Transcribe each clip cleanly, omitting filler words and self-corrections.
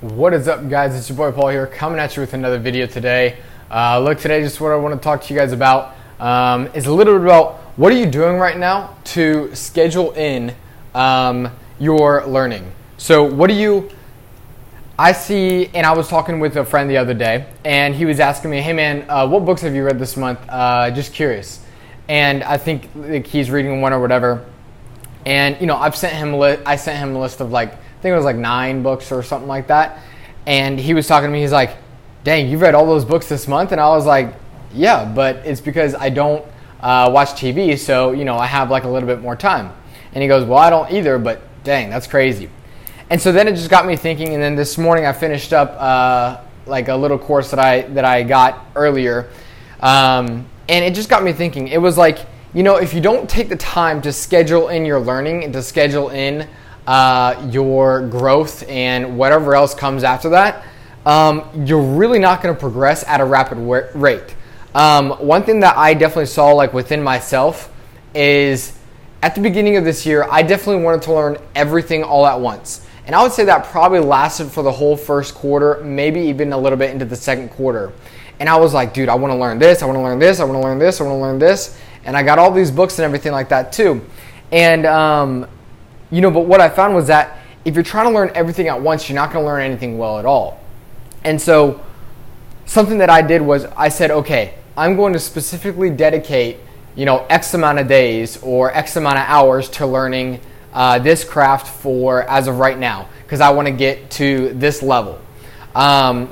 What is up, guys? It's your boy Paul here, coming at you with another video today. Today just what I want to talk to you guys about is a little bit about what are you doing right now to schedule in your learning. So I see, and I was talking with a friend the other day, and he was asking me, hey man, what books have you read this month? Just curious. And I think he's reading one or whatever. And I sent him a list of I think it was 9 books or something like that. And he was talking to me, he's like, dang, you've read all those books this month? And I was like, yeah, but it's because I don't watch TV, so I have a little bit more time. And he goes, well, I don't either, but dang, that's crazy. And so then it just got me thinking, and then this morning I finished up a little course that I got earlier. And it just got me thinking. It was if you don't take the time to schedule in your learning and to schedule in your growth and whatever else comes after that, you're really not going to progress at a rapid rate. One thing that I definitely saw within myself is at the beginning of this year, I definitely wanted to learn everything all at once. And I would say that probably lasted for the whole first quarter, maybe even a little bit into the second quarter. And I was like, dude, I want to learn this, I want to learn this, I want to learn this, I want to learn this. And I got all these books and everything like that too. And, but what I found was that if you're trying to learn everything at once, you're not going to learn anything well at all. And so something that I did was I said, okay, I'm going to specifically dedicate, X amount of days or X amount of hours to learning this craft for as of right now, because I want to get to this level,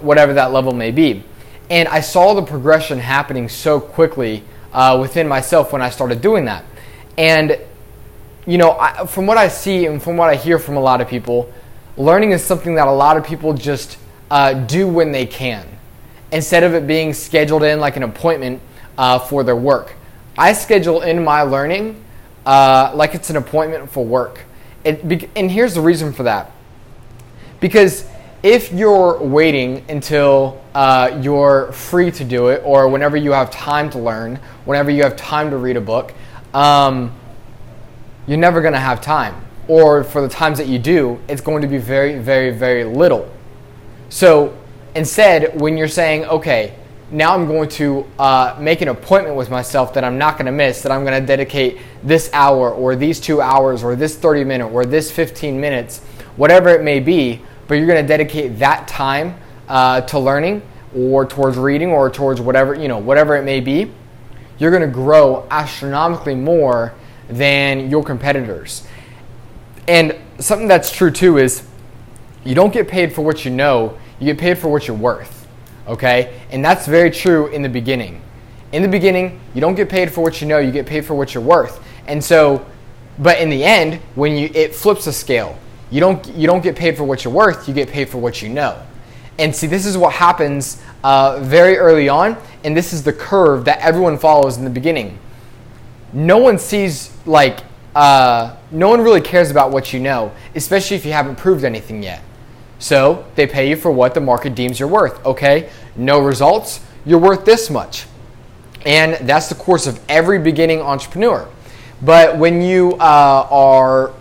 whatever that level may be. And I saw the progression happening so quickly within myself when I started doing that. And from what I see and from what I hear from a lot of people, learning is something that a lot of people just do when they can, instead of it being scheduled in like an appointment for their work. I schedule in my learning like it's an appointment for work. And here's the reason for that. Because if you're waiting until you're free to do it, or whenever you have time to learn, whenever you have time to read a book, you're never going to have time. Or for the times that you do, it's going to be very, very, very little. So instead, when you're saying, okay, now I'm going to make an appointment with myself that I'm not going to miss, that I'm going to dedicate this hour or these 2 hours or this 30 minutes or this 15 minutes, whatever it may be, but you're going to dedicate that time to learning or towards reading or towards whatever it may be, you're going to grow astronomically more than your competitors. And something that's true too is you don't get paid for what you know, you get paid for what you're worth. Okay? And that's very true in the beginning. In the beginning, you don't get paid for what you know, you get paid for what you're worth. And so, but in the end, it flips a scale. You don't get paid for what you're worth, you get paid for what you know. And see, this is what happens very early on, and this is the curve that everyone follows in the beginning. No one sees, no one really cares about what you know, especially if you haven't proved anything yet. So they pay you for what the market deems you're worth. Okay, no results, you're worth this much. And that's the course of every beginning entrepreneur. But when you are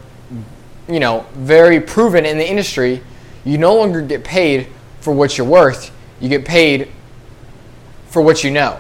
very proven in the industry, you no longer get paid for what you're worth, you get paid for what you know.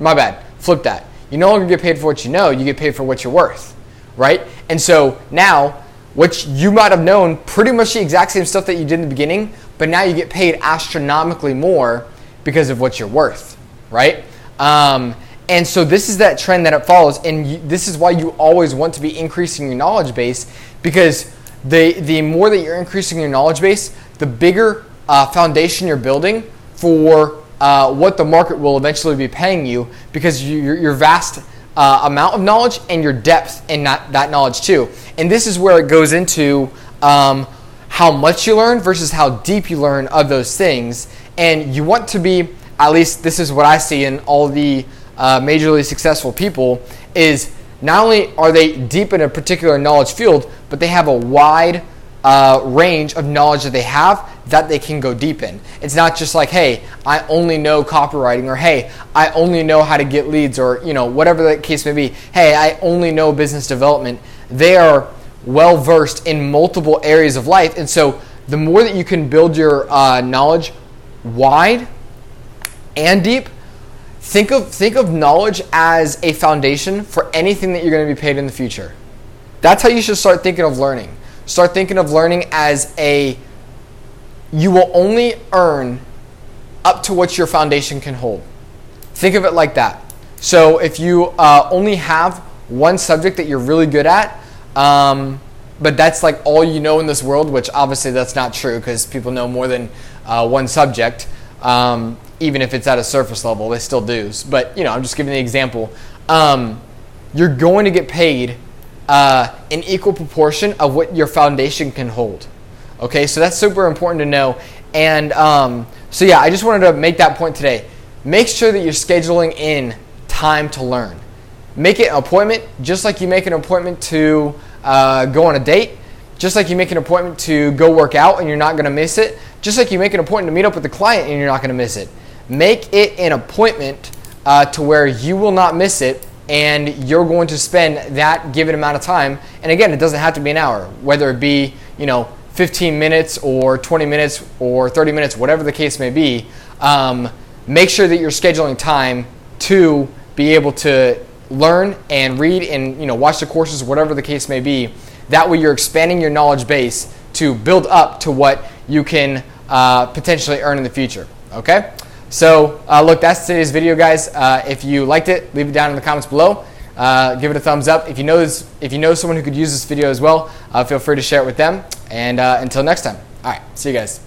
My bad, flip that. You no longer get paid for what you know, you get paid for what you're worth, right? And so now, what you might have known pretty much the exact same stuff that you did in the beginning, but now you get paid astronomically more because of what you're worth, right? And so this is that trend that it follows, and this is why you always want to be increasing your knowledge base, because the more that you're increasing your knowledge base, the bigger foundation you're building for what the market will eventually be paying you, because your vast amount of knowledge and your depth in that knowledge too. And this is where it goes into how much you learn versus how deep you learn of those things. And you want to be, at least this is what I see in all the majorly successful people, is not only are they deep in a particular knowledge field, but they have a wide range of knowledge that they have that they can go deep in. It's not just like, hey, I only know copywriting, or hey, I only know how to get leads, or whatever the case may be. Hey, I only know business development. They are well versed in multiple areas of life, and so the more that you can build your knowledge wide and deep. Think of knowledge as a foundation for anything that you're going to be paid in the future. That's how you should start thinking of learning. Start thinking of learning as you will only earn up to what your foundation can hold. Think of it like that. So if you only have one subject that you're really good at, but that's like all you know in this world, which obviously that's not true because people know more than one subject. Even if it's at a surface level, they still do. But I'm just giving the example. You're going to get paid in equal proportion of what your foundation can hold. Okay, so that's super important to know. And so yeah, I just wanted to make that point today. Make sure that you're scheduling in time to learn. Make it an appointment, just like you make an appointment to go on a date, just like you make an appointment to go work out and you're not going to miss it, just like you make an appointment to meet up with a client and you're not going to miss it. Make it an appointment to where you will not miss it, and you're going to spend that given amount of time. And again, it doesn't have to be an hour, whether it be 15 minutes or 20 minutes or 30 minutes, whatever the case may be. Make sure that you're scheduling time to be able to learn and read and watch the courses, whatever the case may be. That way you're expanding your knowledge base to build up to what you can potentially earn in the future. Okay? So look, that's today's video, guys. If you liked it, leave it down in the comments below. Give it a thumbs up. If you know someone who could use this video as well, feel free to share it with them. And until next time. All right, see you guys.